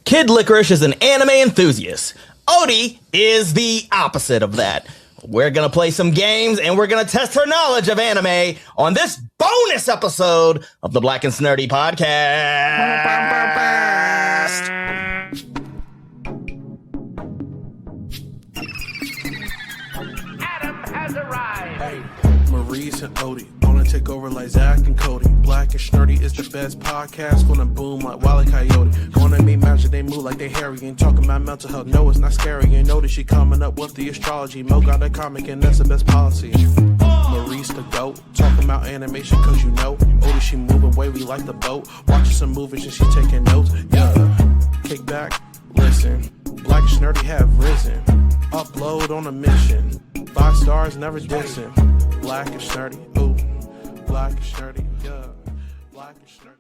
Kid Licorish is an anime enthusiast. Odie is the opposite of that. We're going to play some games and we're going to test her knowledge of anime on this bonus episode of the Black and Snerdy podcast. Maurice and Odie gonna take over like Zach and Cody. Black and Snerdy is the best podcast. Gonna boom like Wile E. Coyote. Gonna make magic, they move like they hairy. Ain't talking about mental health, no, it's not scary. You know that she coming up with the astrology. Mo got a comic and that's the best policy. Maurice the goat, talking about animation cause you know. Odie she moving wavy like the boat. Watching some movies and she taking notes. Yeah, kick back, listen. Black and Snerdy have risen. Upload on a mission. 5 stars, never dissing. Black and Snerdy, ooh. Black and Snerdy, yeah. Black and Snerdy.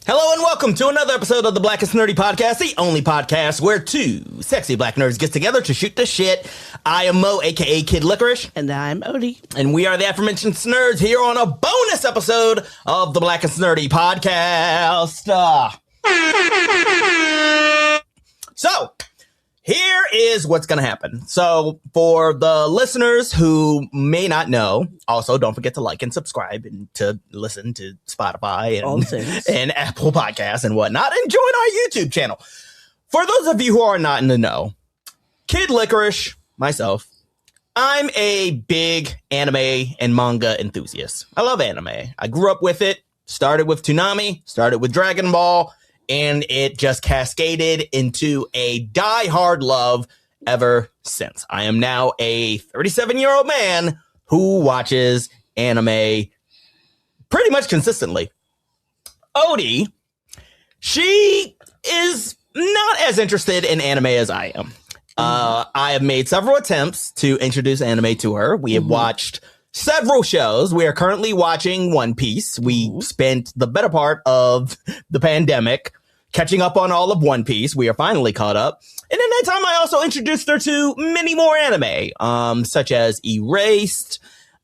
Hello and welcome to another episode of the Black and Snerdy podcast, the only podcast where two sexy black nerds get together to shoot the shit. I am Mo, aka Kid Licorish. And I'm Odie. And we are the aforementioned Snerds here on a bonus episode of the Black and Snerdy podcast. So, here is what's going to happen. So, for the listeners who may not know, also don't forget to like and subscribe and to listen to Spotify and Apple Podcasts and whatnot, and join our YouTube channel. For those of you who are not in the know, Kid Licorish, myself, I'm a big anime and manga enthusiast. I love anime. I grew up with it, started with Toonami, started with Dragon Ball, and it just cascaded into a die-hard love ever since. I am now a 37-year-old man who watches anime pretty much consistently. Odie, she is not as interested in anime as I am. I have made several attempts to introduce anime to her. We have watched several shows. We are currently watching One Piece. We spent the better part of the pandemic catching up on all of One Piece. We are finally caught up. And in that time, I also introduced her to many more anime, such as Erased,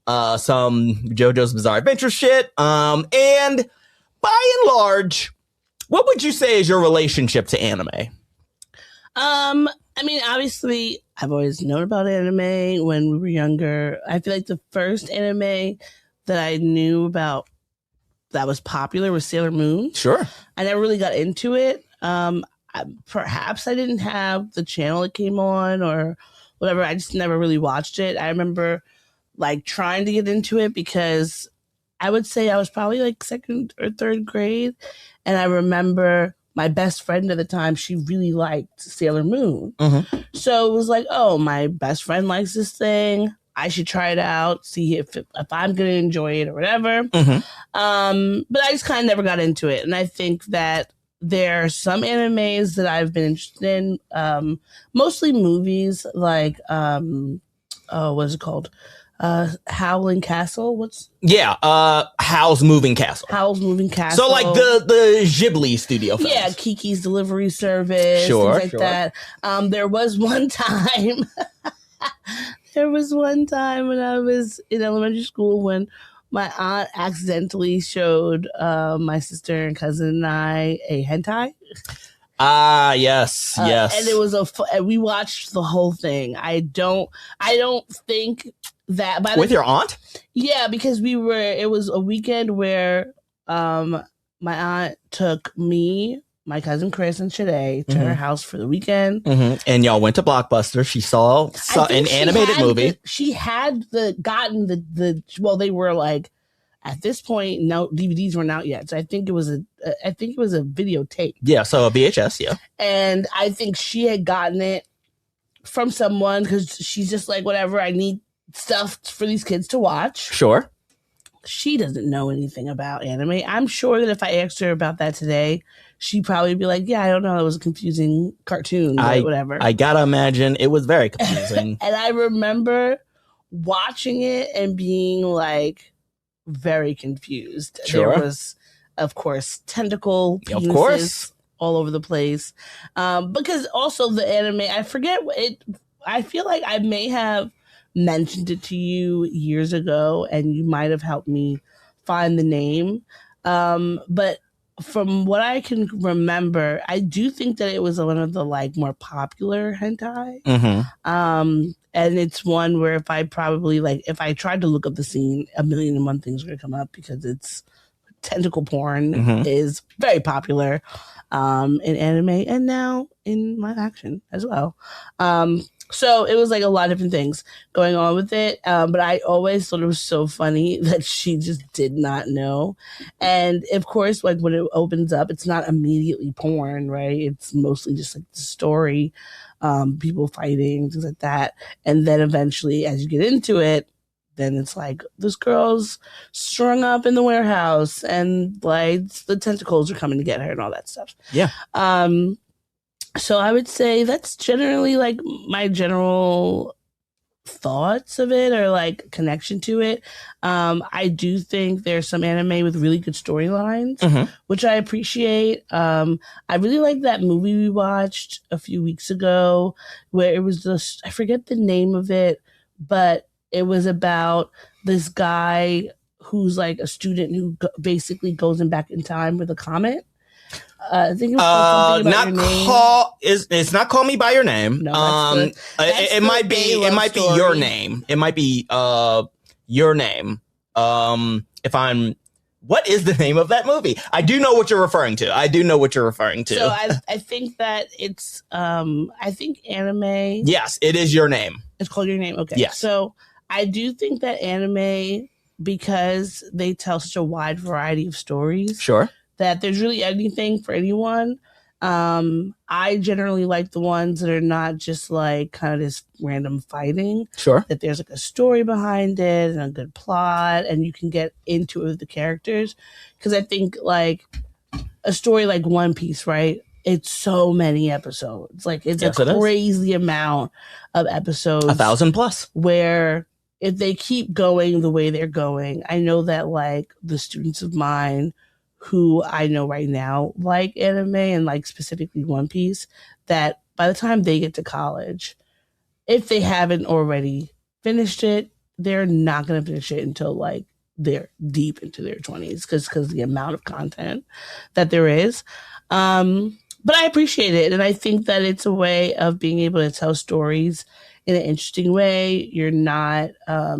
some JoJo's Bizarre Adventure shit. And by and large, what would you say is your relationship to anime? I mean, obviously, I've always known about anime when we were younger. I feel like the first anime that I knew about that was popular was Sailor Moon. Sure. I never really got into it. Perhaps I didn't have the channel it came on or whatever. I just never really watched it. I remember like trying to get into it because I would say I was probably like second or third grade. And I remember my best friend at the time, she really liked Sailor Moon. So it was like, oh, my best friend likes this thing. I should try it out, see if I'm going to enjoy it or whatever. But I just kind of never got into it. And I think that there are some animes that I've been interested in, mostly movies like, what is it called? Howling Castle? Howl's Moving Castle. Howl's Moving Castle. So like the Ghibli studio films. Yeah, Kiki's Delivery Service, things like that. There was one time... There was one time when I was in elementary school when my aunt accidentally showed my sister and cousin and I a hentai. Yes. And it was we watched the whole thing. I don't think that with your aunt? Yeah, because it was a weekend where my aunt took me, my cousin Chris, and Shade to her house for the weekend. And y'all went to Blockbuster. She saw an animated movie. She had gotten the they were like, at this point, no DVDs weren't out yet. So I think it was a videotape. Yeah, so a VHS, yeah. And I think she had gotten it from someone because she's just like, whatever, I need stuff for these kids to watch. Sure. She doesn't know anything about anime. I'm sure that if I asked her about that today, she'd probably be like, yeah, I don't know. It was a confusing cartoon, but whatever. I gotta imagine it was very confusing. And I remember watching it and being like very confused. Sure. There was, of course, tentacle penises all over the place. Because also the anime, I forget it. I feel like I may have mentioned it to you years ago and you might have helped me find the name. But from what I can remember, I do think that it was one of the like more popular hentai. And it's one where if I tried to look up the scene, 1,000,001 things are gonna come up because it's tentacle porn is very popular in anime and now in live action as well. So it was like a lot of different things going on with it. But I always thought it was so funny that she just did not know. And of course, like when it opens up, it's not immediately porn, right? It's mostly just like the story, people fighting, things like that. And then eventually, as you get into it, then it's like this girl's strung up in the warehouse and like the tentacles are coming to get her and all that stuff. Yeah. So I would say that's generally like my general thoughts of it or like connection to it. I do think there's some anime with really good storylines, which I appreciate. I really like that movie we watched a few weeks ago where it was just, I forget the name of it, but it was about this guy who's like a student who basically goes back in time with a comet. I think it was something about your name. It's not Call Me by Your Name. No, it might be Your Name. It might be Your Name. What is the name of that movie? I do know what you're referring to. So I think that it's I think anime. Yes, it is Your Name. It's called Your Name. Okay. Yes. So I do think that anime, because they tell such a wide variety of stories. Sure. That there's really anything for anyone. I generally like the ones that are not just like kind of this random fighting. Sure. That there's like a story behind it and a good plot and you can get into it with the characters. Because I think like a story like One Piece, right? It's so many episodes. Like it's a crazy amount of episodes. 1,000+. Where if they keep going the way they're going, I know that like the students of mine who I know right now like anime and like specifically One Piece, that by the time they get to college, if they haven't already finished it, they're not going to finish it until like they're deep into their 20s because the amount of content that there is. But I appreciate it. And I think that it's a way of being able to tell stories in an interesting way. You're not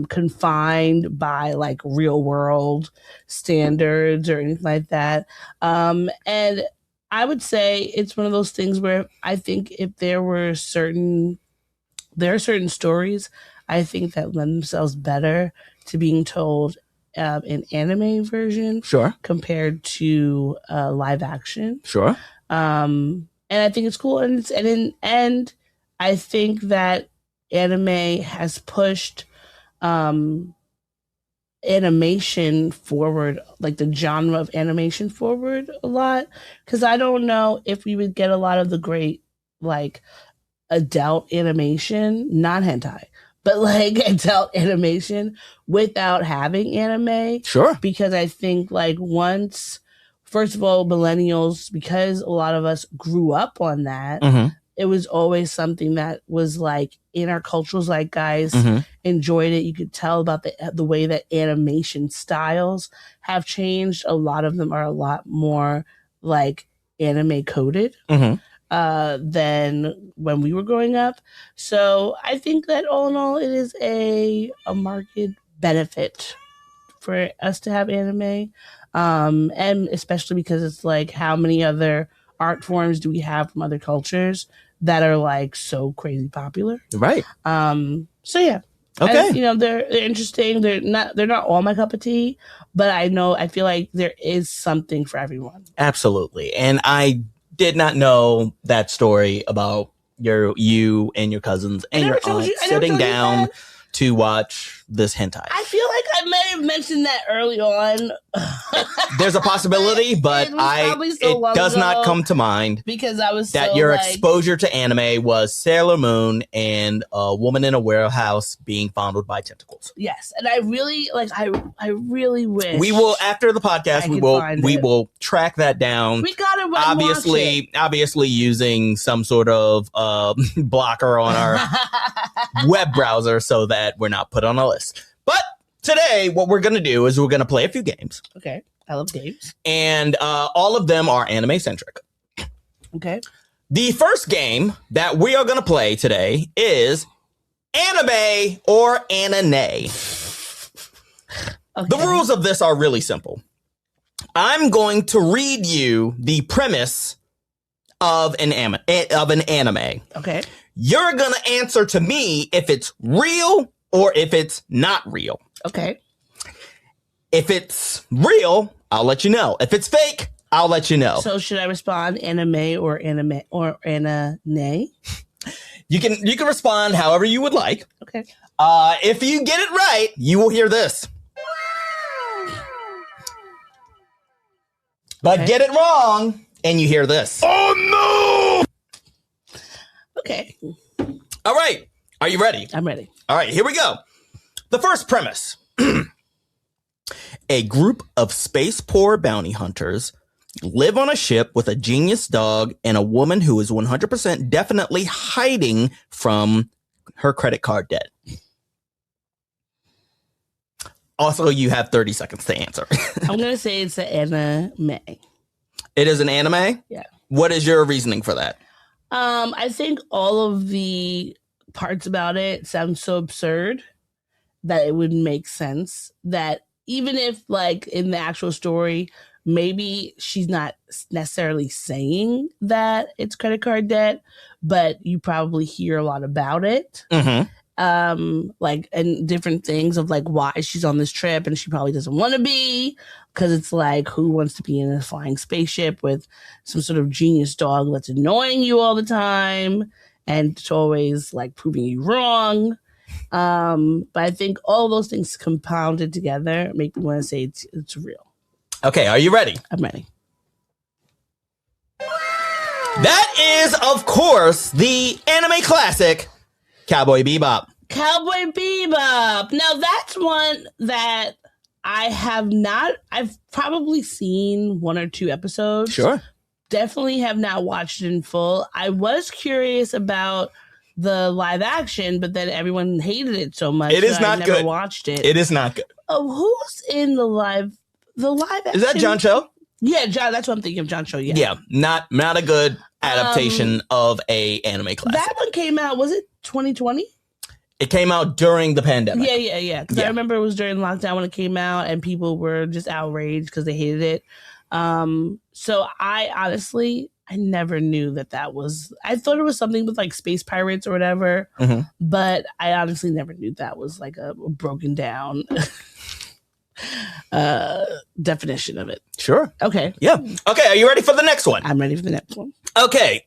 confined by like real world standards or anything like that. And I would say it's one of those things where I think if there are certain stories I think that lend themselves better to being told in anime version. Sure. Compared to live action. Sure. And I think it's cool. And I think that anime has pushed animation forward, like the genre of animation forward a lot. Because I don't know if we would get a lot of the great like adult animation, not hentai, but like adult animation without having anime. Sure. Because I think like first of all, millennials, because a lot of us grew up on that, it was always something that was like in our cultures, like guys enjoyed it. You could tell about the way that animation styles have changed. A lot of them are a lot more like anime coded than when we were growing up. So I think that all in all, it is a market benefit for us to have anime. And especially because it's like, how many other art forms do we have from other cultures that are like so crazy popular? Right. So yeah. Okay. And, they're interesting. They're not all my cup of tea, but I feel like there is something for everyone. Absolutely. And I did not know that story about you and your cousins and your aunt sitting down to watch this hentai. I feel like I may have mentioned that early on. There's a possibility, but it does not come to mind because I was that your exposure to anime was Sailor Moon and a woman in a warehouse being fondled by tentacles. Yes, and I really I really wish we will, after the podcast, we will track that down. We gotta obviously using some sort of blocker on our web browser so that we're not put on a list. But today, what we're going to do is we're going to play a few games. Okay. I love games. And all of them are anime-centric. Okay. The first game that we are going to play today is Anime or Aninay. Okay. The rules of this are really simple. I'm going to read you the premise of an anime. Okay. You're going to answer to me if it's real or if it's not real. Okay. If it's real, I'll let you know. If it's fake, I'll let you know. So should I respond anime or Aninay? You can respond however you would like. Okay. If you get it right, you will hear this. But Okay. get it wrong, and you hear this. Oh no! Okay. All right. Are you ready? I'm ready. All right, here we go. The first premise. A group of space poor bounty hunters live on a ship with a genius dog and a woman who is 100% definitely hiding from her credit card debt. Also, you have 30 seconds to answer. I'm going to say it's an anime. It is an anime? Yeah. What is your reasoning for that? I think all of the parts about it sound so absurd that it would make sense that even if, like, in the actual story, maybe she's not necessarily saying that it's credit card debt, but you probably hear a lot about it. Mm-hmm. Like, and different things of like why she's on this trip and she probably doesn't want to be, because it's like, who wants to be in a flying spaceship with some sort of genius dog that's annoying you all the time and it's always like proving you wrong. But I think all those things compounded together make me want to say it's real. Okay, are you ready? I'm ready. That is, of course, the anime classic Cowboy Bebop. Cowboy Bebop. Now that's one that I've probably seen one or two episodes. Sure. Definitely have not watched it in full. I was curious about the live action, but then everyone hated it so much. It is that not I never good. watched it. It is not good. Oh, who's in the live action? Is that John Cho? Yeah, John. That's what I'm thinking of. John Cho. Yeah. Yeah, not a good adaptation of a anime classic. That one came out. Was it 2020? It came out during the pandemic. Yeah. Because I remember it was during lockdown when it came out, and people were just outraged because they hated it. So I honestly, I never knew that was. I thought it was something with like space pirates or whatever, but I honestly never knew that was like a broken down definition of it. Sure. Okay. Yeah. Okay. Are you ready for the next one? I'm ready for the next one. Okay.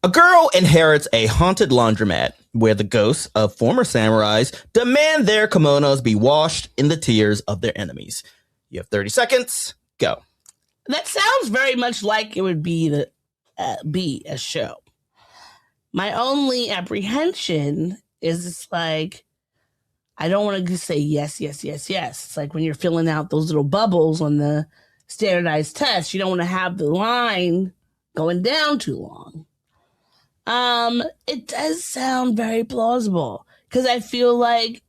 A girl inherits a haunted laundromat where the ghosts of former samurais demand their kimonos be washed in the tears of their enemies. You have 30 seconds. Go. That sounds very much like it would be a show. My only apprehension is it's like, I don't want to just say yes. It's like when you're filling out those little bubbles on the standardized test, you don't want to have the line going down too long. It does sound very plausible because I feel like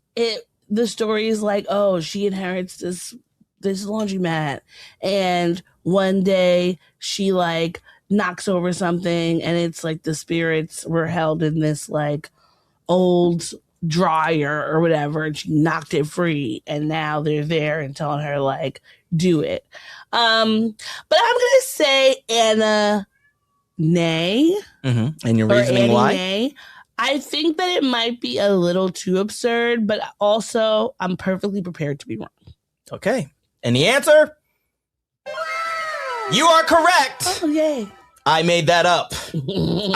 the story is like, oh, she inherits this laundromat and one day she like knocks over something and it's like the spirits were held in this like old dryer or whatever and she knocked it free and now they're there and telling her like do it. But I'm gonna say Anna Nay. And your reasoning why? Nay. I think that it might be a little too absurd, but also I'm perfectly prepared to be wrong. Okay. And the answer? You are correct. Oh, yay. I made that up.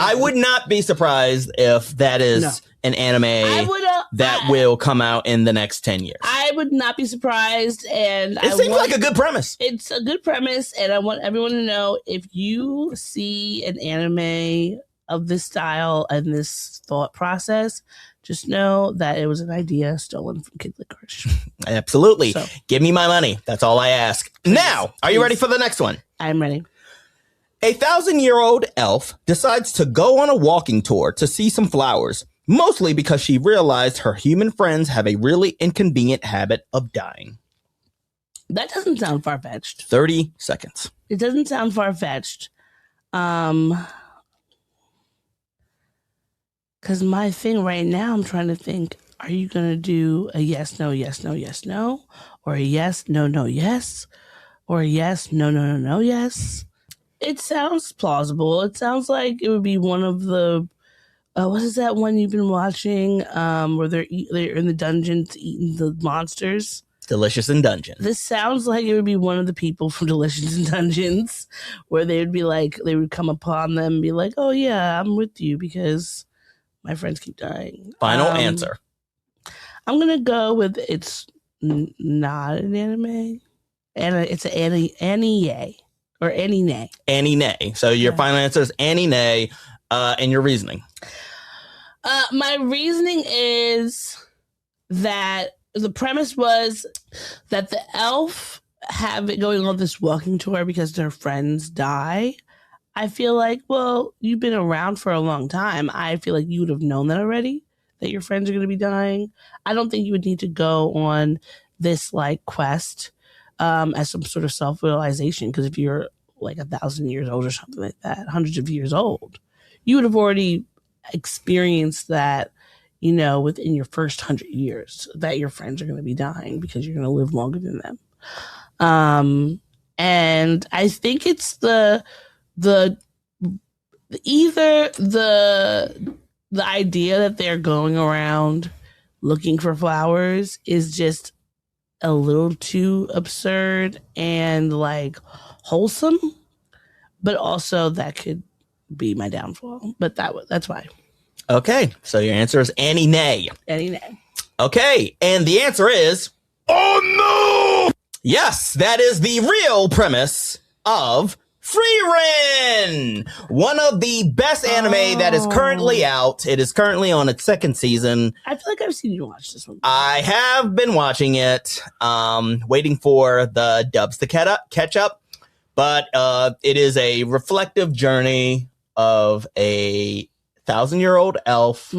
I would not be surprised if that is an anime that will come out in the next 10 years. I would not be surprised. And it seems like a good premise. It's a good premise. And I want everyone to know if you see an anime of this style and this thought process, just know that it was an idea stolen from Kid Licorish. Absolutely. So, give me my money. That's all I ask. Now, are you ready for the next one? I'm ready. A 1,000-year-old elf decides to go on a walking tour to see some flowers, mostly because she realized her human friends have a really inconvenient habit of dying. That doesn't sound far-fetched. 30 seconds. It doesn't sound far-fetched. Because my thing right now, I'm trying to think, are you going to do a yes, no, yes, no, yes, no? Or a yes, no, no, yes? Or a yes, no, no, no, no, yes? It sounds plausible. It sounds like it would be one of the, what is that one you've been watching where they're in the dungeons eating the monsters? Delicious in Dungeon. This sounds like it would be one of the people from Delicious in Dungeons, where they would be like, they would come upon them and be like, oh yeah, I'm with you because my friends keep dying. Final answer. I'm going to go with it's not an anime. And it's an Ani-Mayhem or Aninay. Aninay. So your final answer is Aninay, and your reasoning. My reasoning is that the premise was that the elf have it going on this walking tour because their friends die. I feel like, well, you've been around for a long time. I feel like you would have known that already, that your friends are going to be dying. I don't think you would need to go on this like quest as some sort of self-realization, because if you're like 1,000 years old or something like that, hundreds of years old, you would have already experienced that, you know, within your first 100 years, that your friends are going to be dying because you're going to live longer than them. And I think it's the idea that they're going around looking for flowers is just a little too absurd and like wholesome, but also that could be my downfall. But that's why. Okay, so your answer is Aninay. Aninay. Okay, and the answer is, oh no! Yes, that is the real premise of Frieren, one of the best anime that is currently out. It is currently on its second season. I feel like I've seen you watch this one. I have been watching it, waiting for the dubs to catch up, but it is a reflective journey of a 1,000-year-old elf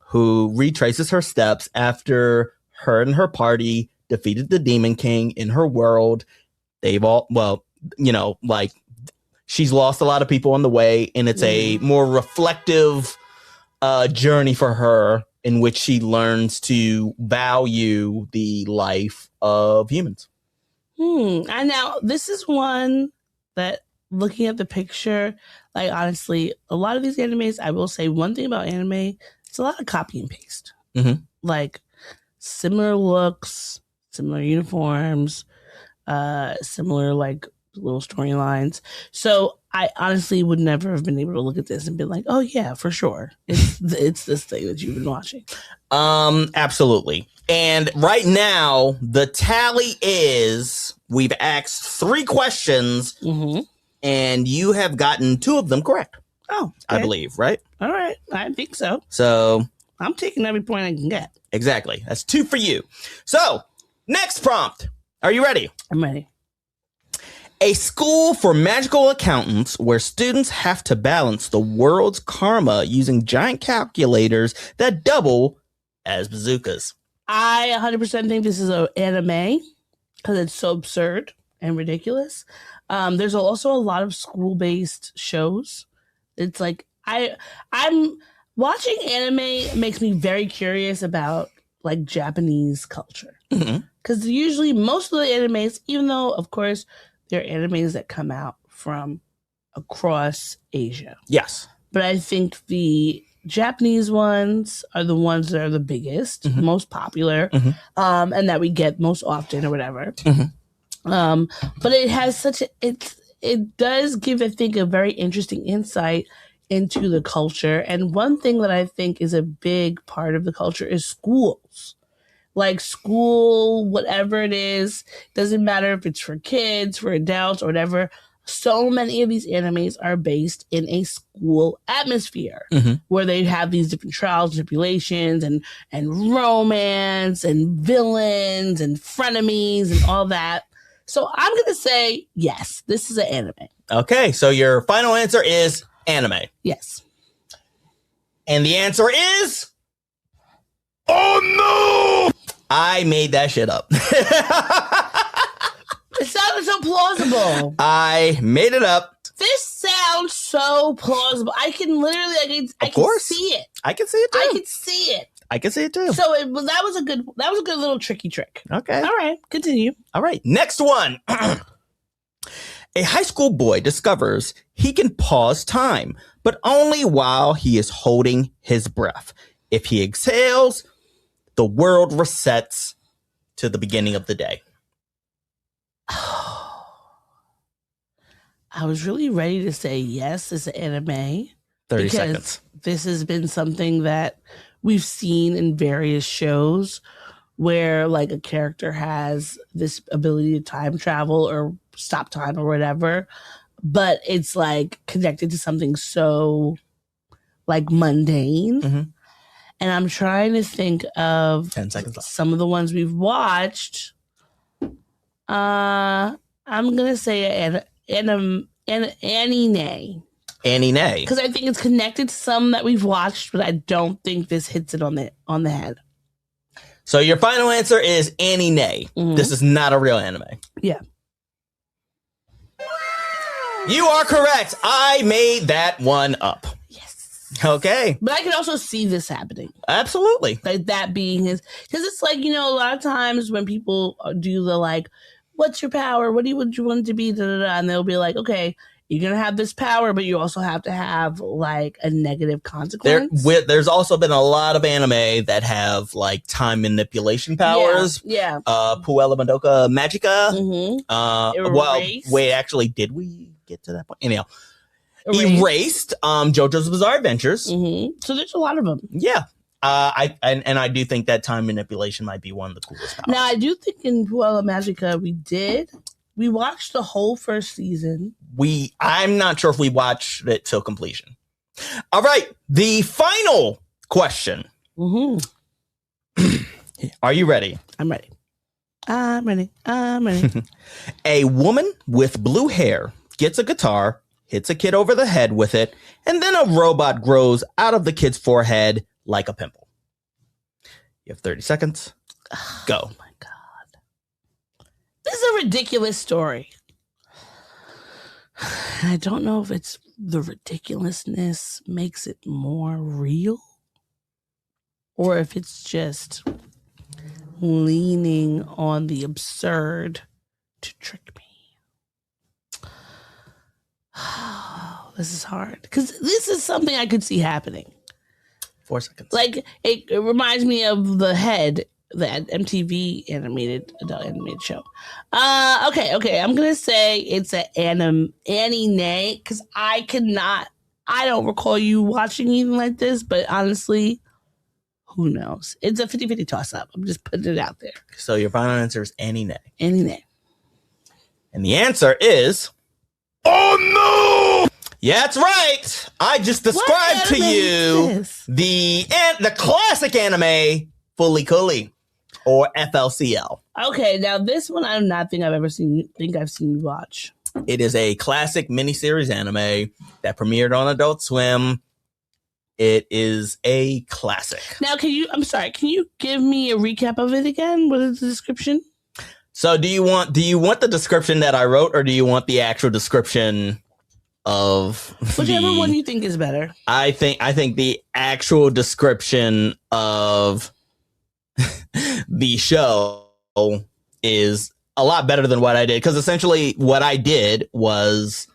who retraces her steps after her and her party defeated the Demon King in her world. They've all, well, you know, like, she's lost a lot of people on the way, and it's a more reflective journey for her in which she learns to value the life of humans. And now this is one that, looking at the picture, like, honestly, a lot of these animes, I will say one thing about anime, it's a lot of copy and paste. Like, similar looks, similar uniforms, similar, like, little storylines. So I honestly would never have been able to look at this and be like, oh yeah, for sure, it's this thing that you've been watching. Absolutely. And right now the tally is, we've asked 3 questions and you have gotten 2 of them correct. Oh, okay. I believe, right? All right, I think so. So I'm taking every point I can get. Exactly. That's 2 for you. So next prompt, are you ready? I'm ready. A school for magical accountants where students have to balance the world's karma using giant calculators that double as bazookas. I 100% think this is an anime because it's so absurd and ridiculous. There's also a lot of school-based shows. It's like, I'm watching anime makes me very curious about like Japanese culture. Because usually most of the animes, even though of course there are animes that come out from across Asia. Yes. But I think the Japanese ones are the ones that are the biggest, most popular, and that we get most often or whatever. But it has such it does give, I think, a very interesting insight into the culture. And one thing that I think is a big part of the culture is schools. Like school, whatever it is, doesn't matter if it's for kids, for adults, or whatever. So many of these animes are based in a school atmosphere where they have these different trials, tribulations, and romance, and villains, and frenemies, and all that. So I'm going to say, yes, this is an anime. Okay, so your final answer is anime. Yes. And the answer is... oh no! I made that shit up. It sounded so plausible. I made it up. This sounds so plausible. I can literally, I can see it. I can see it too. I can see it. I can see it too. So that was a good little tricky trick. Okay. All right. Continue. All right. Next one. A high school boy discovers he can pause time, but only while he is holding his breath. If he exhales, the world resets to the beginning of the day. I was really ready to say yes, it's an anime. 30 because seconds. This has been something that we've seen in various shows where like a character has this ability to time travel or stop time or whatever, but it's like connected to something so like mundane. Mm-hmm. And I'm trying to think of 10 seconds left. some of the ones we've watched. I'm gonna say Aninay. Aninay. Because I think it's connected to some that we've watched, but I don't think this hits it on the head. So your final answer is Aninay. Mhm. This is not a real anime. Yeah. You are correct. I made that one up. Yes. Okay. But I can also see this happening. Absolutely. Like that being his, because it's like, you know, a lot of times when people do the like, what's your power? What do you want it to be? Da, da, da, and they'll be like, okay, you're going to have this power, but you also have to have like a negative consequence. There's also been a lot of anime that have like time manipulation powers. Yeah. Puella Madoka Magica. Mm-hmm. Well, wait, actually, did we get to that point? Anyhow, Erased. JoJo's Bizarre Adventures. Mm-hmm. So there's a lot of them. Yeah. I do think that time manipulation might be one of the coolest powers. Now, I do think in Puella Magica we watched the whole first season. I'm not sure if we watched it till completion. All right. The final question. Mm-hmm. Are you ready? I'm ready. I'm ready. A woman with blue hair gets a guitar, hits a kid over the head with it, and then a robot grows out of the kid's forehead like a pimple. You have 30 seconds. Go. Oh my God. This is a ridiculous story. I don't know if it's the ridiculousness makes it more real or if it's just leaning on the absurd to trick me. This is hard because this is something I could see happening. 4 seconds. Like it reminds me of The Head, that MTV adult animated show. Okay. I'm gonna say it's an Ani-Nay because I don't recall you watching anything like this, but honestly, who knows? It's a 50-50 toss up. I'm just putting it out there. So your final answer is Ani-Nay. Ani-Nay. And the answer is, oh no! Yeah, that's right. I just described to you the classic anime Fully Cooley, or FLCL. Okay, now this one I do not think I've seen you watch. It is a classic miniseries anime that premiered on Adult Swim. It is a classic. Now, can you give me a recap of it again? What is the description? So do you want the description that I wrote, or do you want the actual description of whichever one you think is better? I think the actual description of the show is a lot better than what I did, because essentially what I did was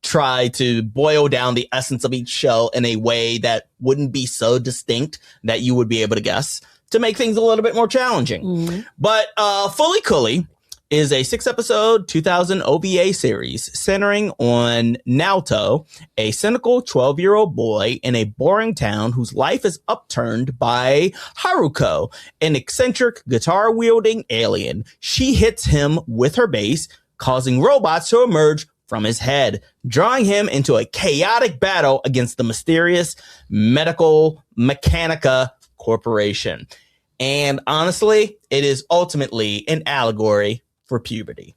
try to boil down the essence of each show in a way that wouldn't be so distinct that you would be able to guess, to make things a little bit more challenging. Mm-hmm. But Fully Cooley is a 6-episode 2000 OVA series centering on Naoto, a cynical 12-year-old boy in a boring town whose life is upturned by Haruko, an eccentric guitar-wielding alien. She hits him with her bass, causing robots to emerge from his head, drawing him into a chaotic battle against the mysterious Medical Mechanica Corporation. And honestly, it is ultimately an allegory for puberty.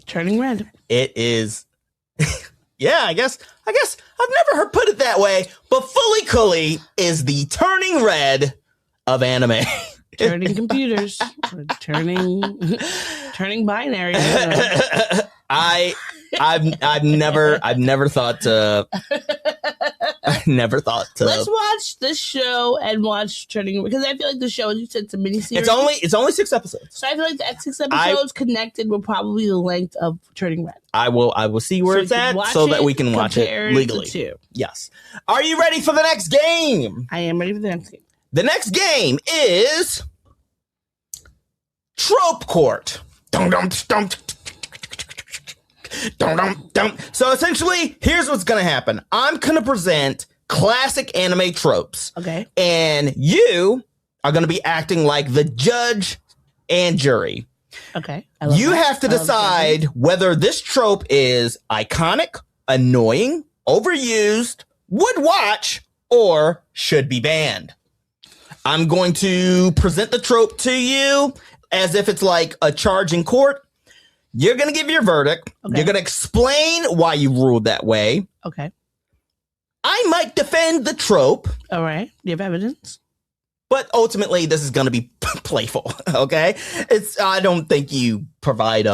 Turning red. It is. Yeah, I guess I've never heard put it that way, but Fully Cooley is the turning red of anime. turning computers, or turning binary. I've never thought to. I never thought to. Let's watch this show and watch Turning, because I feel like the show, as you said, it's a miniseries. It's only 6 episodes. So I feel like the 6 episodes connected were probably the length of Turning Red. I will see where it's at so that we can watch it legally. Yes. Are you ready for the next game? I am ready for the next game. The next game is Trope Court. So essentially, here's what's going to happen. I'm going to present classic anime tropes. Okay. And you are going to be acting like the judge and jury. Okay. You have to decide whether this trope is iconic, annoying, overused, would watch, or should be banned. I'm going to present the trope to you as if it's like a charge in court. You're going to give your verdict. Okay. You're going to explain why you ruled that way. Okay. I might defend the trope. All right. Do you have evidence? But ultimately, this is going to be playful. Okay. I don't think you provide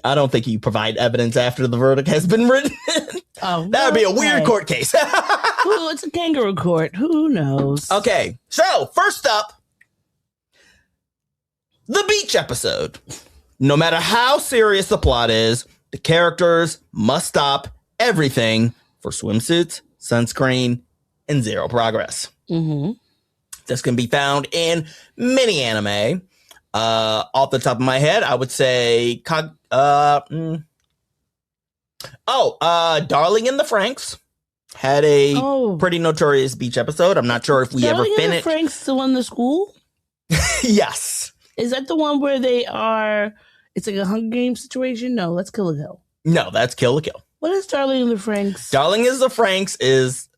evidence after the verdict has been written. Oh, that would be a weird court case. Ooh, it's a kangaroo court. Who knows? Okay. So first up, the beach episode. No matter how serious the plot is, the characters must stop everything for swimsuits, sunscreen, and zero progress. Mm-hmm. This can be found in many anime. Off the top of my head, I would say, Darling in the Franxx had a pretty notorious beach episode. I'm not sure if we ever finished. Darling in the Franxx, the one in the school? Yes. Is that the one where they are? It's like a Hunger Games situation? No, that's Kill la Kill. No, that's Kill la Kill. What is Darling in the Franxx? Darling in the Franxx is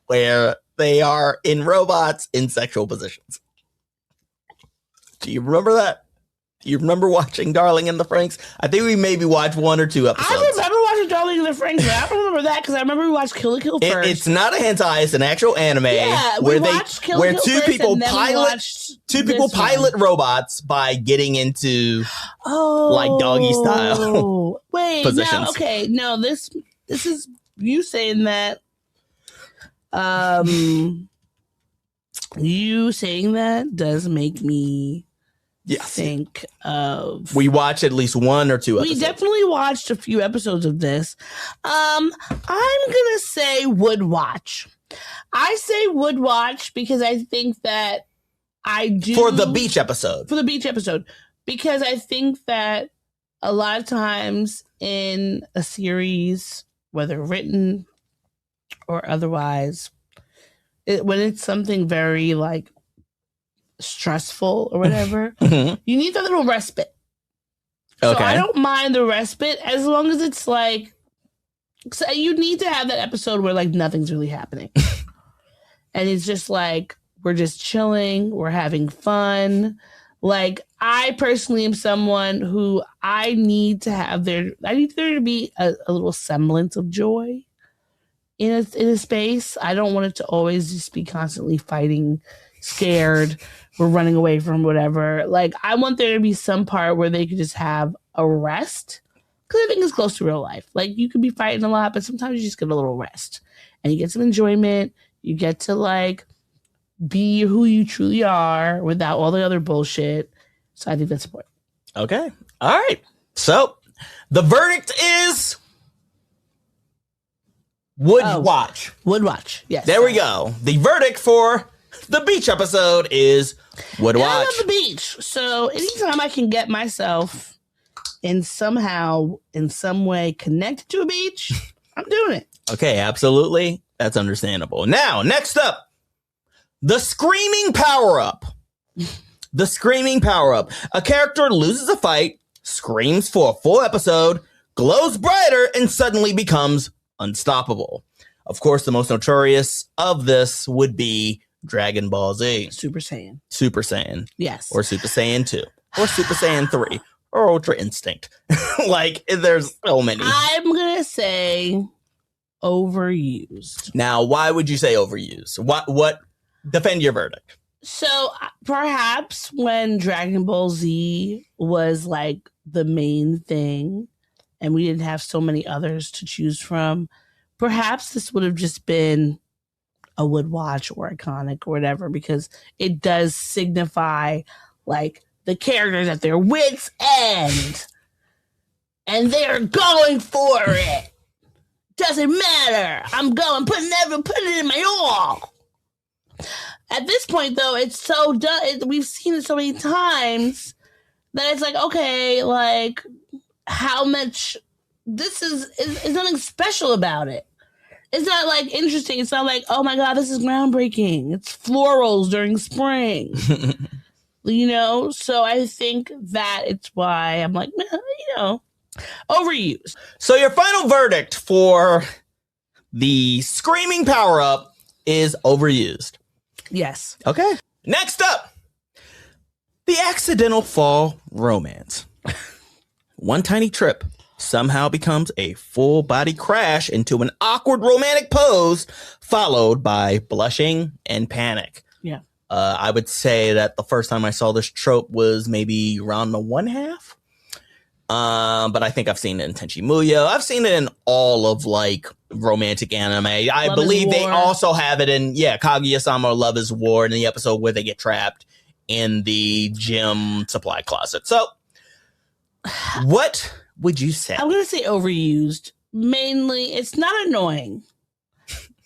where they are in robots in sexual positions. Do you remember that? Do you remember watching Darling in the Franxx? I think we maybe watched 1 or 2 episodes. I remember watching Darling in the Franxx, but I don't remember that because I remember we watched Kill la Kill first. It's not a hentai; it's an actual anime where two people pilot robots by getting into like doggy style positions. This is you saying that. You saying that does make me think of. We watched at least 1 or 2 episodes. We definitely watched a few episodes of this. I'm gonna say would watch. I say would watch because I think that I do for the beach episode. Because I think that a lot of times in a series, whether written or otherwise, when it's something very like stressful or whatever, you need a little respite. Okay. So I don't mind the respite as long as it's like, so you need to have that episode where like nothing's really happening. And it's just like, we're just chilling, we're having fun. Like, I personally am someone who I need there to be a little semblance of joy in a space. I don't want it to always just be constantly fighting, scared, or running away from whatever. Like, I want there to be some part where they could just have a rest. Because I think it's close to real life. Like, you could be fighting a lot, but sometimes you just get a little rest. And you get some enjoyment. You get to, like, be who you truly are without all the other bullshit. So I think that's important. Okay. All right. So, the verdict is... Would watch. Would watch. Yes. There we go. The verdict for the beach episode is would watch. I love the beach. So anytime I can get myself in some way connected to a beach, I'm doing it. Okay, absolutely. That's understandable. Now, next up, the screaming power-up. The screaming power-up. A character loses a fight, screams for a full episode, glows brighter, and suddenly becomes unstoppable. Of course, the most notorious of this would be Dragon Ball Z. Super Saiyan. Super Saiyan. Yes. Or Super Saiyan 2. Or Super Saiyan 3. Or Ultra Instinct. Like, there's so many. I'm going to say overused. Now, why would you say overused? What? Defend your verdict. So perhaps when Dragon Ball Z was like the main thing and we didn't have so many others to choose from, perhaps this would have just been a would watch or iconic or whatever, because it does signify like the characters at their wits' end and they're going for it. Doesn't matter. I'm going, putting it in my all. At this point, though, it's so done. We've seen it so many times that it's like, okay, like how much this is nothing special about it. It's not like interesting. It's not like, oh my God, this is groundbreaking. It's florals during spring, So I think that it's why I'm like, overused. So your final verdict for the screaming power up is overused. Yes. Okay. Next up, the accidental fall romance. One tiny trip somehow becomes a full body crash into an awkward romantic pose, followed by blushing and panic. Yeah. I would say that the first time I saw this trope was maybe around the 1/2. But I think I've seen it in Tenchi Muyo. I've seen it in all of like romantic anime. I believe they also have it in Kaguya-sama Love is War, in the episode where they get trapped in the gym supply closet. So what would you say? I'm going to say overused. Mainly, it's not annoying.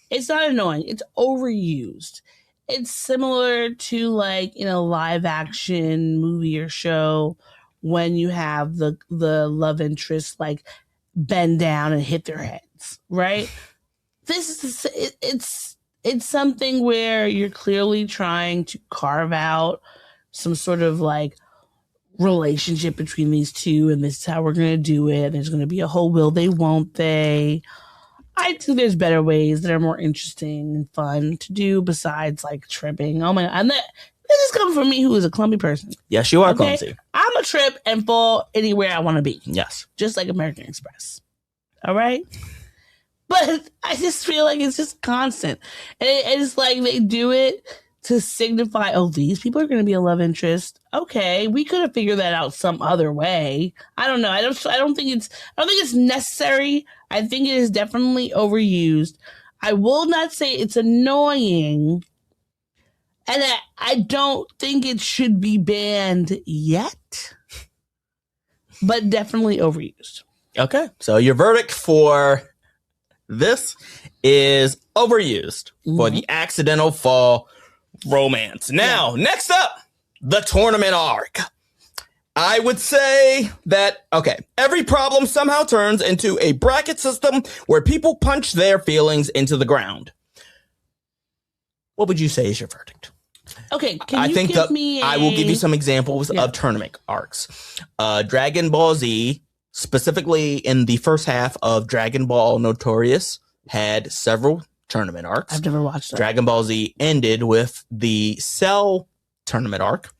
It's not annoying. It's overused. It's similar to like, live action movie or show when you have the love interest like bend down and hit their heads, right? This is it's something where you're clearly trying to carve out some sort of like relationship between these two, and this is how we're going to do it. There's going to be a whole will they, won't they. I think there's better ways that are more interesting and fun to do besides like tripping. Oh my God. And this is coming from me, who is a clumsy person. Yes, you are clumsy. I'm a trip and fall anywhere I want to be. Yes. Just like American Express. All right? But I just feel like it's just constant. And it's like they do it to signify, oh, these people are going to be a love interest. Okay, we could have figured that out some other way. I don't know. I don't think it's necessary. I think it is definitely overused. I will not say it's annoying. And I don't think it should be banned yet, but definitely overused. Okay. So your verdict for this is overused for the accidental fall romance. Now, next up, the tournament arc. I would say that, every problem somehow turns into a bracket system where people punch their feelings into the ground. What would you say is your verdict? Okay, I will give you some examples of tournament arcs. Dragon Ball Z, specifically in the first half of Dragon Ball Notorious, had several tournament arcs. I've never watched that. Dragon Ball Z ended with the Cell tournament arc.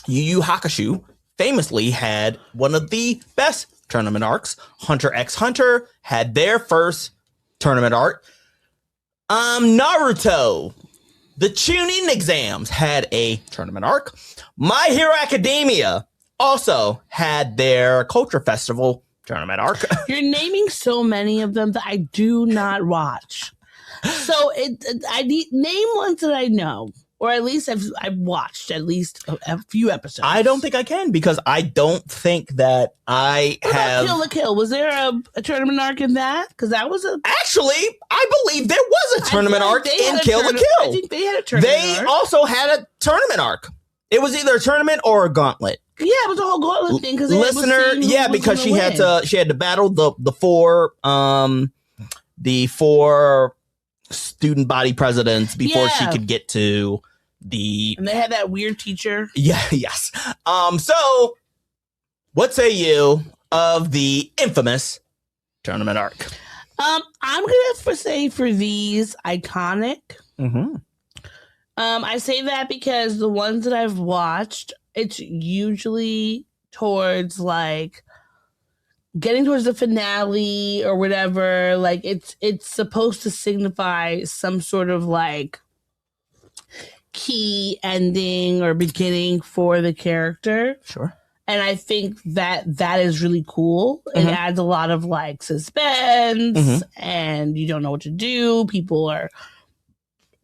Yu Yu Hakusho famously had one of the best tournament arcs. Hunter x Hunter had their first tournament arc. Naruto, the Chunin exams, had a tournament arc. My Hero Academia also had their Culture Festival tournament arc. You're naming so many of them that I do not watch. So I need name ones that I know, or at least I've watched at least a few episodes. I don't think I can, because I don't think that I have. Kill la Kill. Was there a tournament arc in that? Because that was Actually, I believe there was a tournament arc in Kill la Kill. I think they had a tournament arc. They also had a tournament arc. It was either a tournament or a gauntlet. Yeah, it was a whole gauntlet thing. Because she had to battle the four student body presidents before she could get to the. And they had that weird teacher. Yeah. Yes. So, what say you of the infamous tournament arc? I'm gonna say for these iconic. Mm-hmm. I say that because the ones that I've watched, it's usually towards like getting towards the finale or whatever. Like it's supposed to signify some sort of like key ending or beginning for the character. Sure. And I think that is really cool. It adds a lot of like suspense and you don't know what to do. People are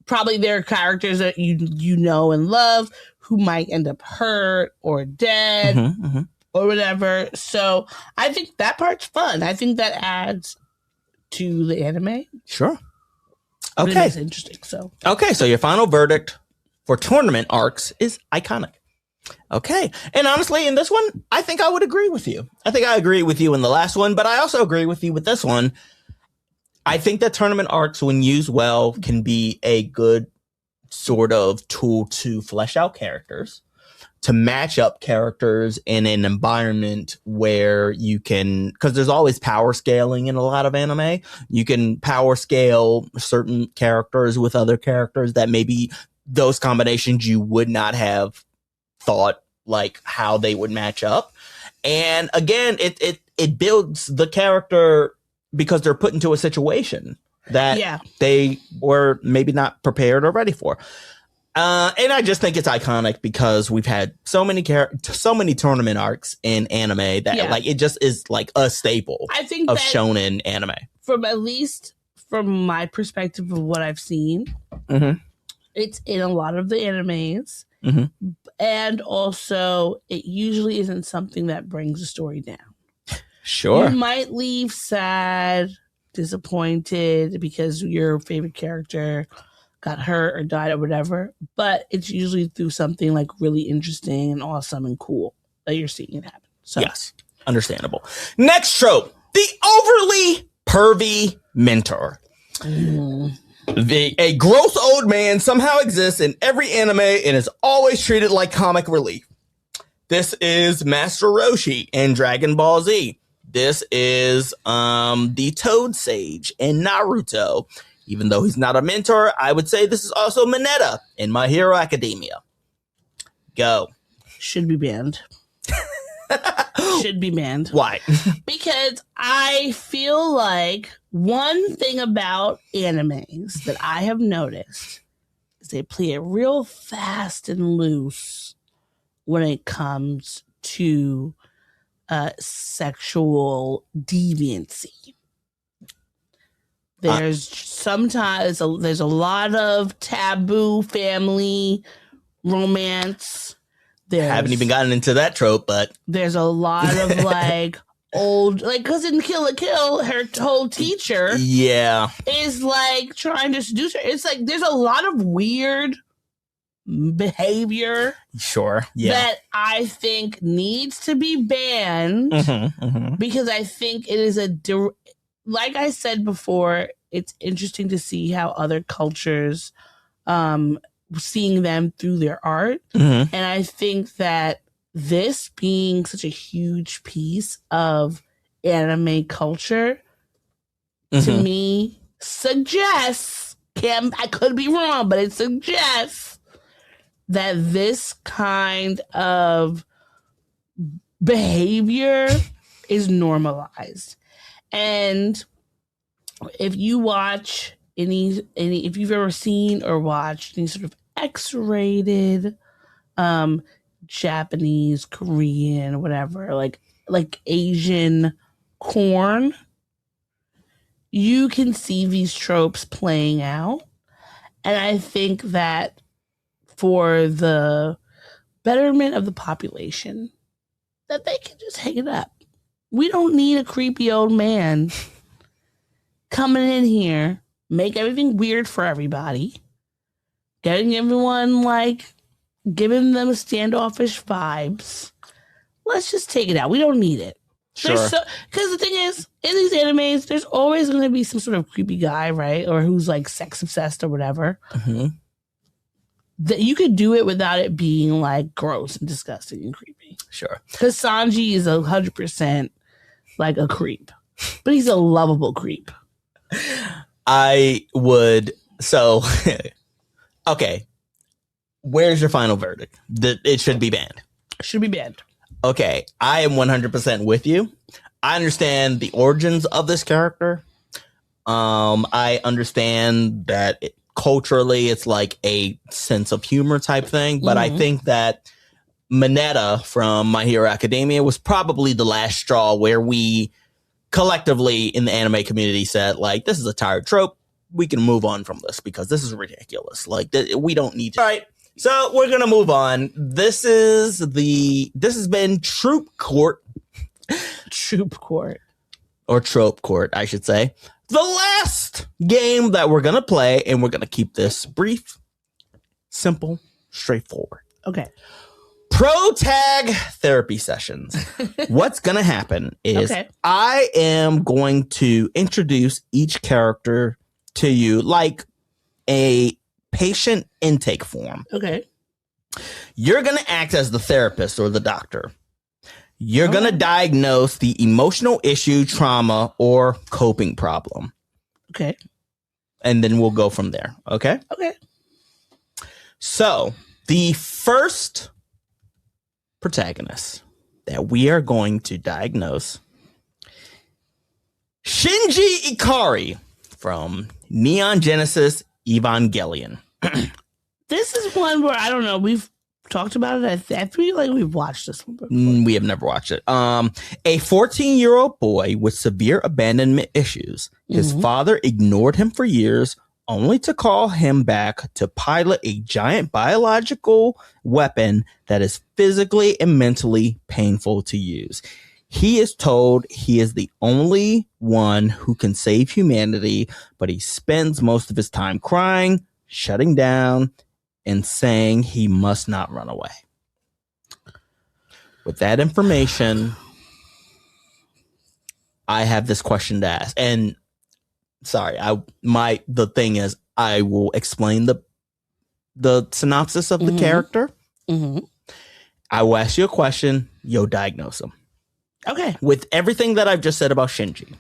probably their characters that you know and love who might end up hurt or dead or whatever. So I think that part's fun. I think that adds to the anime. Sure. Okay. Okay. It's interesting. So your final verdict for tournament arcs is iconic. Okay. And honestly, in this one, I think I would agree with you. I think I agree with you in the last one, but I also agree with you with this one. I think that tournament arcs, when used well, can be a good sort of tool to flesh out characters, to match up characters in an environment where you can, because there's always power scaling in a lot of anime. You can power scale certain characters with other characters that maybe those combinations you would not have thought like how they would match up. And again, it builds the character because they're put into a situation that they were maybe not prepared or ready for. And I just think it's iconic because we've had so many tournament arcs in anime that like it just is like a staple I think of that shonen anime. at least from my perspective of what I've seen, it's in a lot of the animes. And also, it usually isn't something that brings the story down. Sure. You might leave sad, disappointed because your favorite character got hurt or died or whatever, but it's usually through something like really interesting and awesome and cool that you're seeing it happen. So yes, understandable. Next trope, the overly pervy mentor. A gross old man somehow exists in every anime and is always treated like comic relief. This is Master Roshi in Dragon Ball Z. This is the Toad Sage in Naruto. Even though he's not a mentor, I would say this is also Mineta in My Hero Academia. Go. Should be banned. Should be banned. Why? Because I feel like one thing about animes that I have noticed is they play it real fast and loose when it comes to sexual deviancy. There's sometimes there's a lot of taboo family romance. Haven't even gotten into that trope, but there's a lot of like old, like, because in Kill la Kill, her whole teacher is like trying to seduce her. It's like there's a lot of weird behavior that I think needs to be banned because I think it is like I said before, it's interesting to see how other cultures seeing them through their art. And I think that this being such a huge piece of anime culture to me suggests, I could be wrong, but it suggests that this kind of behavior is normalized. And if you watch any if you've ever seen or watched any sort of X-rated Japanese, Korean, whatever, like Asian porn, you can see these tropes playing out. And I think that for the betterment of the population, that they can just hang it up. We don't need a creepy old man coming in here, make everything weird for everybody, getting everyone like giving them standoffish vibes. Let's just take it out. We don't need it. Sure. Because the thing is, in these animes, there's always going to be some sort of creepy guy, right? Or who's like sex obsessed or whatever. That you could do it without it being like gross and disgusting and creepy. Sure. Because Sanji is 100% like a creep, but he's a lovable creep. I would. So, okay. Where's your final verdict? That it should be banned. Should be banned. Okay. I am 100% with you. I understand the origins of this character. I understand that culturally it's like a sense of humor type thing. But I think that Mineta from My Hero Academia was probably the last straw where we collectively in the anime community said, like, this is a tired trope. We can move on from this because this is ridiculous. Like, we don't need to. All right. So we're going to move on. This has been Trope Court. Trope Court. Or Trope Court, I should say. The last game that we're going to play, and we're going to keep this brief, simple, straightforward. Okay. Protag Therapy Sessions. What's going to happen is I am going to introduce each character to you like a patient intake form. Okay. You're going to act as the therapist or the doctor. You're going to diagnose the emotional issue, trauma, or coping problem. Okay. And then we'll go from there. Okay? Okay. So, the first protagonist that we are going to diagnose, Shinji Ikari from Neon Genesis Evangelion. This is one where, I don't know, we've talked about it. I feel like we've watched this one before. We have never watched it. A 14-year-old boy with severe abandonment issues. His father ignored him for years, only to call him back to pilot a giant biological weapon that is physically and mentally painful to use. He is told he is the only one who can save humanity, but he spends most of his time crying, shutting down, and saying he must not run away. With that information, I have this question to ask. And sorry, the thing is, I will explain the synopsis of the character. I will ask you a question. You'll diagnose him. Okay. With everything that I've just said about Shinji,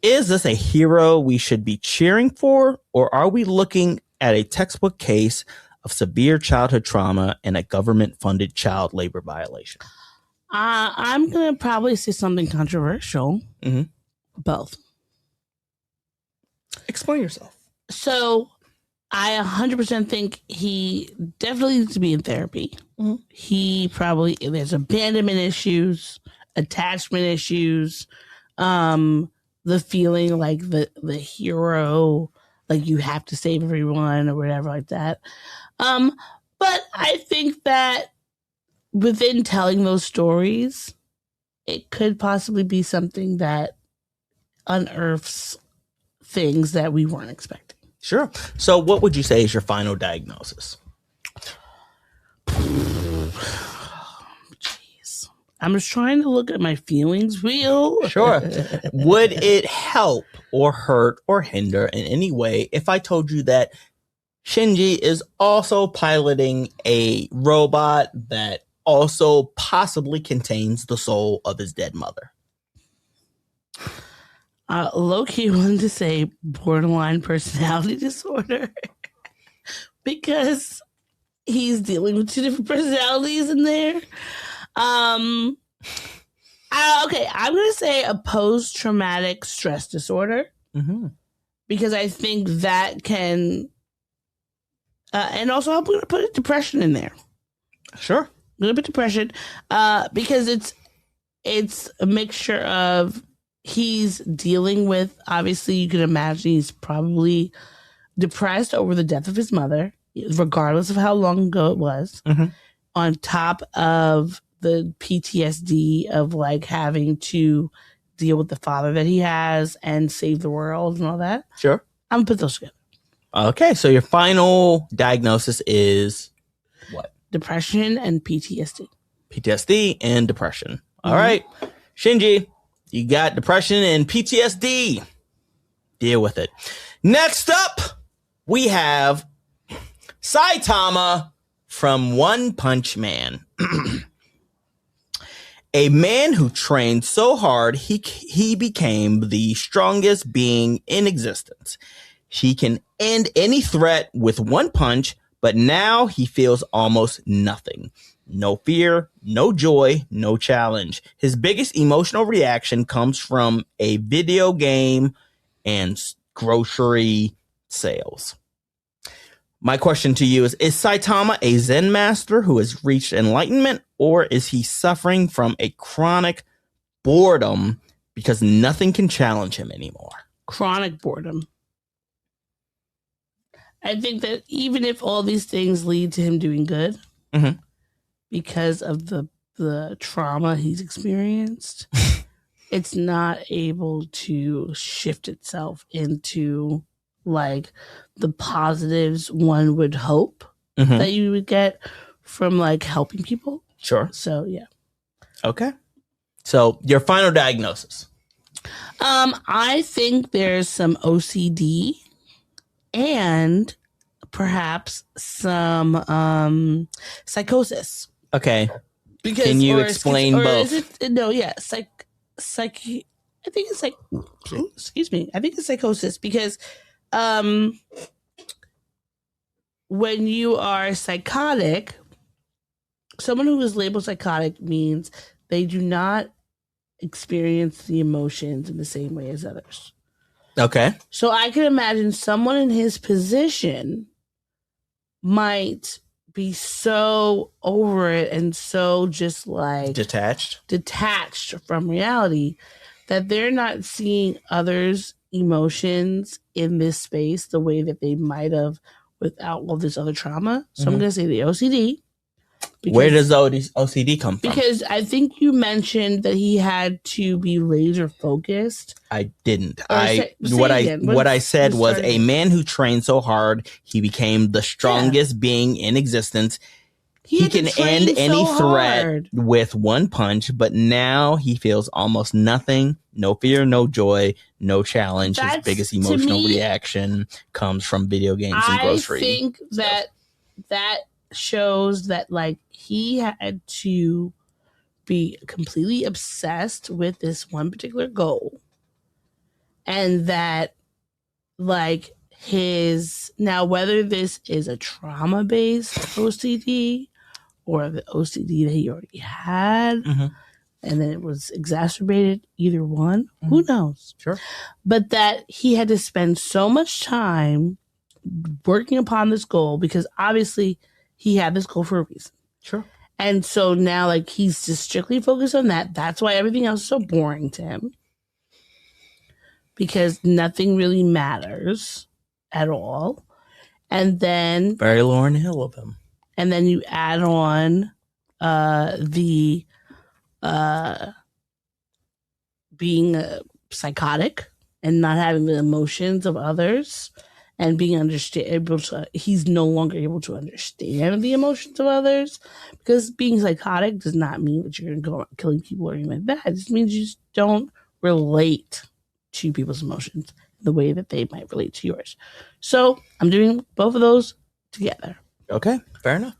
is this a hero we should be cheering for, or are we looking at a textbook case of severe childhood trauma and a government-funded child labor violation? I'm going to probably say something controversial. Both. Explain yourself. So, I 100% think he definitely needs to be in therapy. There's abandonment issues, attachment issues, the feeling like the hero, like you have to save everyone or whatever like that. But I think that within telling those stories, it could possibly be something that unearths things that we weren't expecting. Sure. So what would you say is your final diagnosis? Jeez. I'm just trying to look at my feelings wheel. Sure. Would it help or hurt or hinder in any way if I told you that Shinji is also piloting a robot that also possibly contains the soul of his dead mother? Low-key wanted to say borderline personality disorder because he's dealing with two different personalities in there. Okay, I'm going to say a post-traumatic stress disorder because I think that can... and also, I'm going to put depression in there. Sure. I'm going to put depression because it's a mixture of he's dealing with, obviously, you can imagine he's probably depressed over the death of his mother, regardless of how long ago it was, on top of the PTSD of like having to deal with the father that he has and save the world and all that. Sure. I'm going to put those together. Okay, so your final diagnosis is what? Depression and PTSD. PTSD and depression. All right. Shinji, you got depression and PTSD. Deal with it. Next up, we have Saitama from One Punch Man. A man who trained so hard he became the strongest being in existence. He can end any threat with one punch, but now he feels almost nothing. No fear, no joy, no challenge. His biggest emotional reaction comes from a video game and grocery sales. My question to you is Saitama a Zen master who has reached enlightenment, or is he suffering from a chronic boredom because nothing can challenge him anymore? Chronic boredom. I think that even if all these things lead to him doing good, because of the trauma he's experienced, it's not able to shift itself into like the positives one would hope that you would get from like helping people. Sure. So yeah. Okay. So your final diagnosis. I think there's some OCD and perhaps some psychosis. Okay. Because, can you explain both? I think it's like, excuse me. I think it's psychosis because when you are psychotic, someone who is labeled psychotic means they do not experience the emotions in the same way as others. Okay. So I can imagine someone in his position might be so over it and so just like detached from reality that they're not seeing others' emotions in this space the way that they might have without all this other trauma. So I'm going to say the OCD. Where does the OCD come from? Because I think you mentioned that he had to be laser focused. I didn't. What I said was a man who trained so hard he became the strongest being in existence. He can end any threat with one punch, but now he feels almost nothing. No fear, no joy, no challenge. His biggest emotional reaction comes from video games and grocery. I think that shows that like he had to be completely obsessed with this one particular goal, and that like now whether this is a trauma-based OCD or the OCD that he already had and then it was exacerbated, either one, who knows? Sure. But that he had to spend so much time working upon this goal because obviously he had this goal for a reason. Sure. And so now, like, he's just strictly focused on that. That's why everything else is so boring to him. Because nothing really matters at all. And then... very Lauryn Hill of him. And then you add on being psychotic and not having the emotions of others. And being he's no longer able to understand the emotions of others, because being psychotic does not mean that you're going to go around killing people or anything like that. It just means you just don't relate to people's emotions the way that they might relate to yours. So I'm doing both of those together. Okay, fair enough.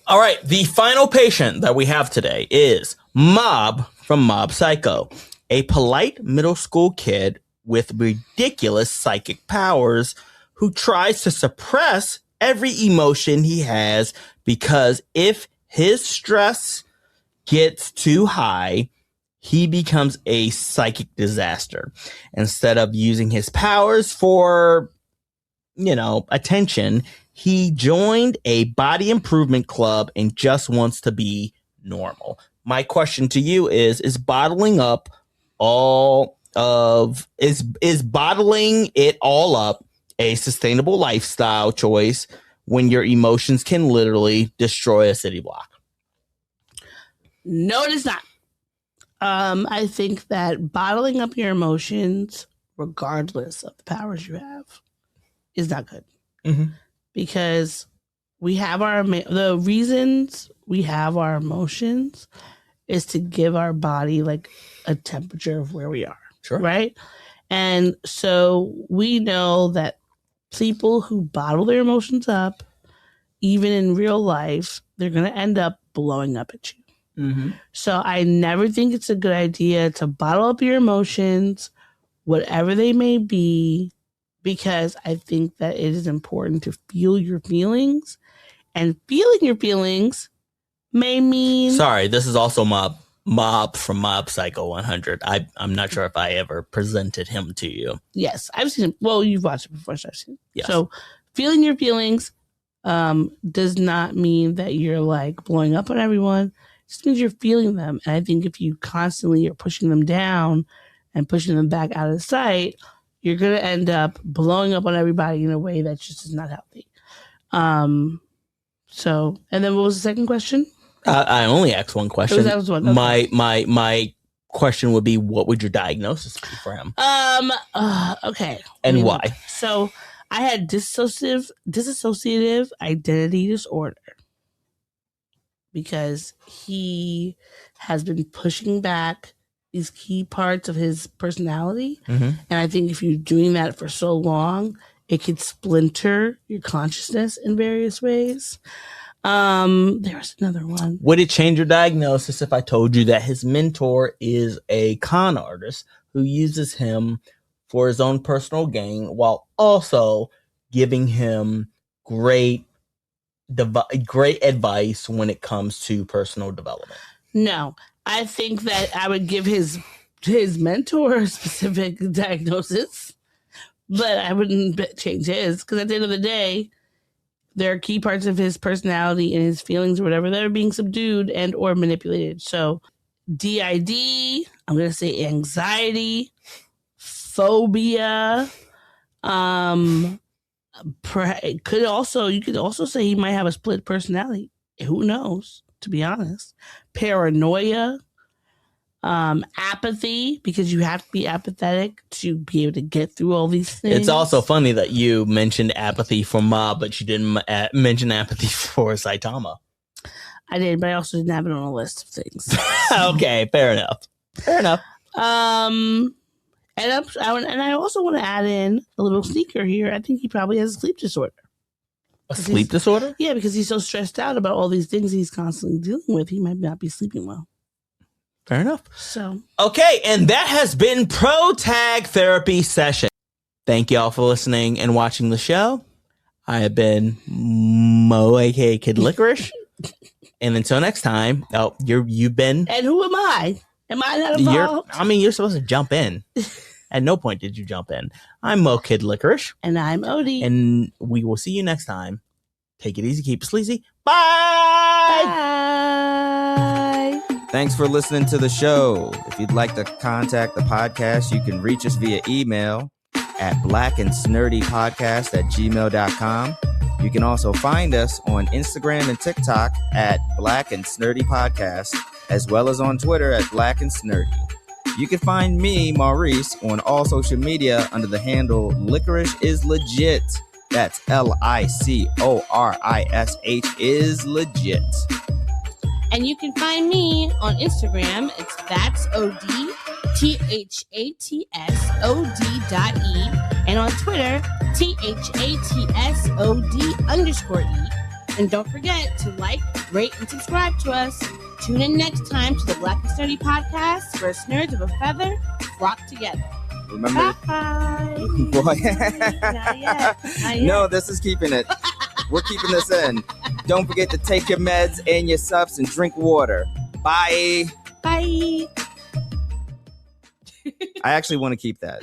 All right, the final patient that we have today is Mob from Mob Psycho, a polite middle school kid with ridiculous psychic powers who tries to suppress every emotion he has because if his stress gets too high, he becomes a psychic disaster. Instead of using his powers for, attention, he joined a body improvement club and just wants to be normal. My question to you is bottling up is bottling it all up a sustainable lifestyle choice when your emotions can literally destroy a city block? No, it is not. I think that bottling up your emotions, regardless of the powers you have, is not good. Because we have the reasons we have our emotions is to give our body like a temperature of where we are. Sure. Right? And so we know that people who bottle their emotions up, even in real life, they're going to end up blowing up at you. So I never think it's a good idea to bottle up your emotions, whatever they may be, because I think that it is important to feel your feelings, and feeling your feelings may mean... Sorry, this is also Mob from Mob Psycho 100. I'm not sure if I ever presented him to you. Yes, I've seen him. Well, you've watched it before, so I've seen it. Yes. So feeling your feelings does not mean that you're like blowing up on everyone. It just means you're feeling them. And I think if you constantly are pushing them down and pushing them back out of sight, you're going to end up blowing up on everybody in a way that just is not healthy. So, and then what was the second question? I only asked one question. That was one. Okay. My question would be, what would your diagnosis be for him? Okay. And why? So I had dissociative identity disorder because he has been pushing back these key parts of his personality. Mm-hmm. And I think if you're doing that for so long, it could splinter your consciousness in various ways. There was another one. Would it change your diagnosis if I told you that his mentor is a con artist who uses him for his own personal gain while also giving him great advice when it comes to personal development? No, I think that I would give his mentor a specific diagnosis, but I wouldn't change his, because at the end of the day, there are key parts of his personality and his feelings or whatever that are being subdued and or manipulated. So DID, I'm going to say anxiety, phobia. You could also say he might have a split personality. Who knows, to be honest. Paranoia, apathy, because you have to be apathetic to be able to get through all these things. It's also funny that you mentioned apathy for Ma, but you didn't mention apathy for Saitama. I did, but I also didn't have it on a list of things. Okay, fair enough. And I also want to add in a little sneaker here. I think he probably has a sleep disorder. A sleep disorder? Yeah, because he's so stressed out about all these things he's constantly dealing with. He might not be sleeping well. Fair enough. So okay, and that has been Protag Therapy Sessions. Thank you all for listening and watching the show. I have been Mo, aka Kid Licorish. And until next time, you've been. And who am I? Am I not involved? You're supposed to jump in. At no point did you jump in. I'm Mo Kid Licorish. And I'm Odie. And we will see you next time. Take it easy, keep it sleazy. Bye! Bye! Thanks for listening to the show. If you'd like to contact the podcast, you can reach us via email at blackandsnerdypodcast@gmail.com. You can also find us on Instagram and TikTok at Black and Snerdy Podcast, as well as on Twitter at Black and Snerdy. You can find me, Maurice, on all social media under the handle Licorish is Legit. That's LICORISH is legit. And you can find me on Instagram. It's that's Odie, THATSOD.E. And on Twitter, THATSOD_E. And don't forget to like, rate, and subscribe to us. Tune in next time to the Black and Snerdy Podcast, where nerds of a feather flock together. Remember? Bye. Boy. Not yet. No, this is keeping it. We're keeping this in. Don't forget to take your meds and your subs and drink water. Bye. Bye. I actually want to keep that.